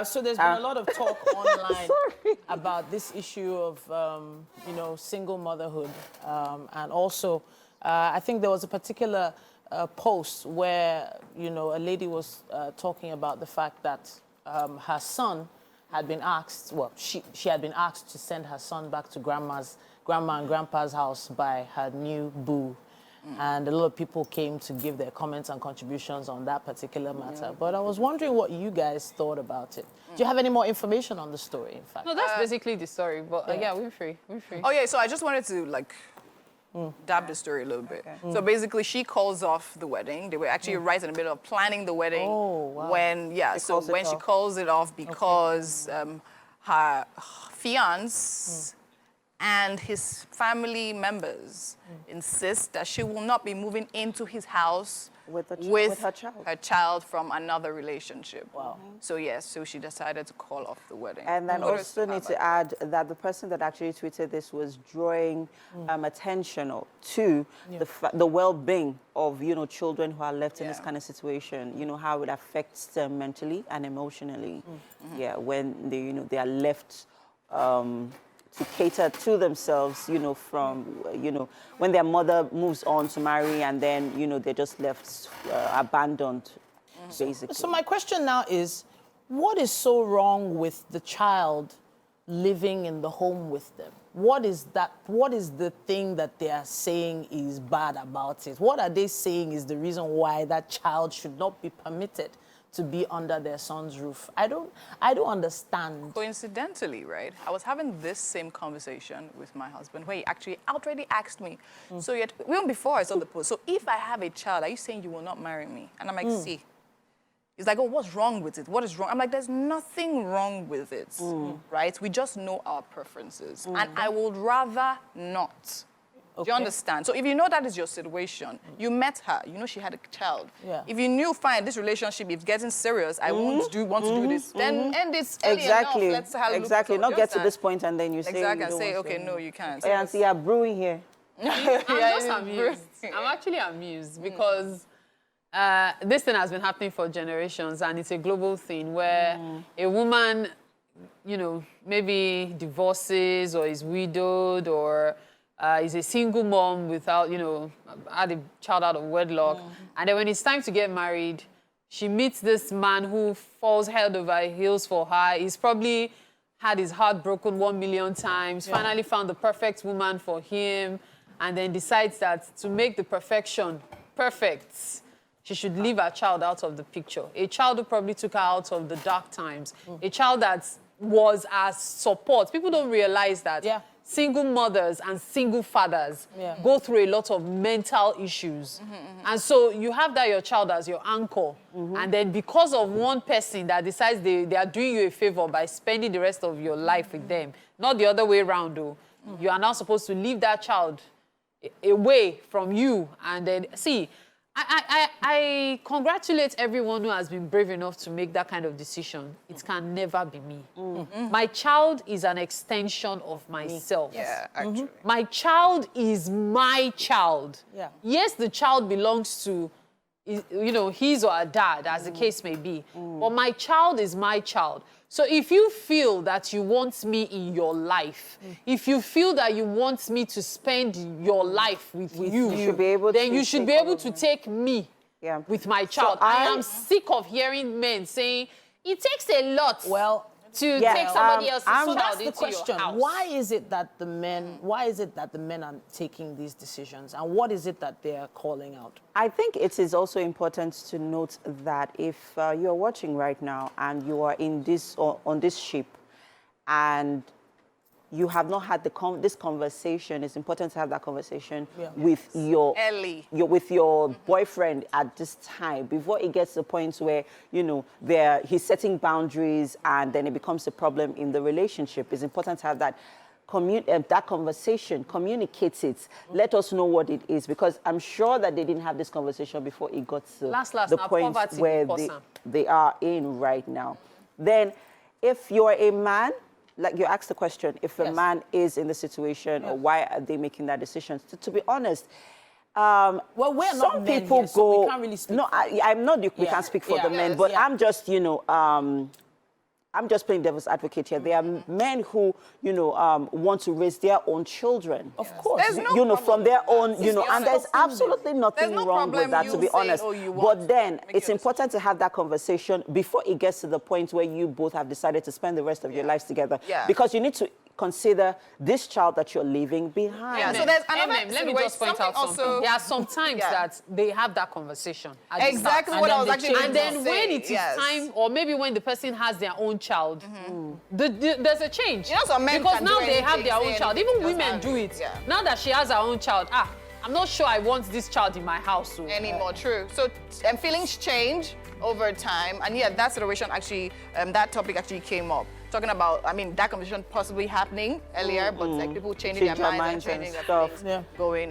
So there's been a lot of talk online about this issue of, single motherhood. And also, I think there was a particular post where, a lady was talking about the fact that her son had been asked, she had been asked to send her son back to grandma and grandpa's house by her new boo. And a lot of people came to give their comments and contributions on that particular matter. But I was wondering what you guys thought about it. Do you have any more information on the story, in fact? No, that's basically the story. But yeah, we're free. Oh, yeah, so I just wanted to, dab the story a little bit. So basically, she calls off the wedding. They were actually right in the middle of planning the wedding. Oh, wow. When she calls it off because her fiance and his family members insist that she will not be moving into his house with her child from another relationship. Wow. So yes, so she decided to call off the wedding. And then also need to add that the person that actually tweeted this was drawing attention to the well-being of children who are left in this kind of situation. How it affects them mentally and emotionally. Yeah, when they are left to cater to themselves, from, when their mother moves on to marry and then, they're just left abandoned, basically. So my question now is, what is so wrong with the child living in the home with them? What is the thing that they are saying is bad about it? What are they saying is the reason why that child should not be permitted to be under their son's roof? I don't understand. Coincidentally, right, I was having this same conversation with my husband where he actually outrightly asked me, so even before I saw the post, so if I have a child, are you saying you will not marry me? And I'm like, see. He's like, oh, what's wrong with it? What is wrong? I'm like, there's nothing wrong with it, right? We just know our preferences. And I would rather not. Do you understand? So if you know that is your situation, you met her, she had a child. Yeah. If you knew, fine, this relationship is getting serious, I want to do this, then end this early enough. Let's have a look. Not get to this point and then you say, exactly, and say, okay, no, you can't. Fiance, you're brewing here. I'm just amused. I'm actually amused because this thing has been happening for generations, and it's a global thing where a woman, maybe divorces or is widowed or is a single mom without, had a child out of wedlock. And then when it's time to get married, she meets this man who falls head over heels for her. He's probably had his heart broken 1 million times, finally found the perfect woman for him, and then decides that to make the perfection perfect, she should leave her child out of the picture. A child who probably took her out of the dark times. A child that was as support. People don't realize that. Yeah. Single mothers and single fathers go through a lot of mental issues. And so you have your child as your anchor. And then because of one person that decides they are doing you a favor by spending the rest of your life with them, not the other way around though, you are now supposed to leave that child away from you. And then, see, I congratulate everyone who has been brave enough to make that kind of decision. It can never be me. My child is an extension of myself. Yeah, actually. My child is my child. Yeah. Yes, the child belongs to, his or her dad, as the case may be. But my child is my child. So if you feel that you want me in your life, if you feel that you want me to spend your life with you, then you should be able to take me with my child. So I am sick of hearing men saying, it takes a lot to take somebody else's child into your house. Why is it that the men are taking these decisions, and what is it that they are calling out? I think it is also important to note that if you are watching right now and you are in this on this ship and you have not had this conversation, it's important to have that conversation with your boyfriend at this time before it gets to the point where he's setting boundaries and then it becomes a problem in the relationship. It's important to have that conversation, communicate it, let us know what it is, because I'm sure that they didn't have this conversation before it got to the point where they are in right now. Then if you're a man, like you asked the question, if a man is in the situation, or why are they making that decision? To be honest, well, we're some not men people here, so we can't really speak. No, I'm not. We can't speak for the men, but I'm just, I'm just playing devil's advocate here. There are men who, want to raise their own children. Of course. There's no from their own, It's and there's absolutely nothing There's no wrong with problem that, you to be saying, honest. "Oh, you want But then to make it's your important to have that conversation before it gets to the point where you both have decided to spend the rest of your lives together. Yeah. Because you need to consider this child that you're leaving behind. Yeah, so there's another Let me just point out something. There are some times that they have that conversation. At the Exactly start. what I And was then they actually change. And then when it is time, or maybe when the person has their own child, there's a change. You know, some men because can now do they have anything, their say own child. anything, Even just women have do it. it. Yeah. Now that she has her own child, I'm not sure I want this child in my house. So. Anymore, true. So feelings change over time, and yeah, that situation actually, that topic actually came up. Talking about, that conversation possibly happening earlier, but like people changing Change their their minds and minds changing and their stuff. feelings, Yeah. going.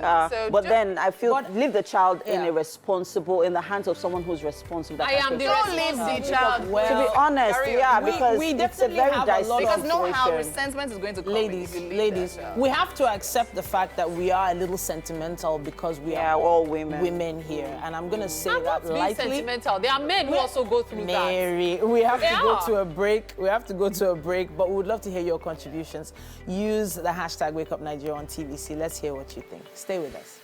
But then I feel leave the child in Yeah. in the hands of someone who's responsible. that I can am the take Don't leave the child. to be Well, honest, Carry yeah, on. because we it's a definitely very have a dicey lot of- Because know how situation. resentment is going to come. Ladies, if you leave ladies, that child. we have to accept the fact that we are a little sentimental because we Yeah, are all women. women here. And I'm going to say I'm that not being lightly. sentimental. There are men who also go through that. Mary, we have They to go are. to a break. We have to go to a break, but we would love to hear your contributions. Use the hashtag WakeUpNigeria on TVC. Let's hear what you think. Stay with us.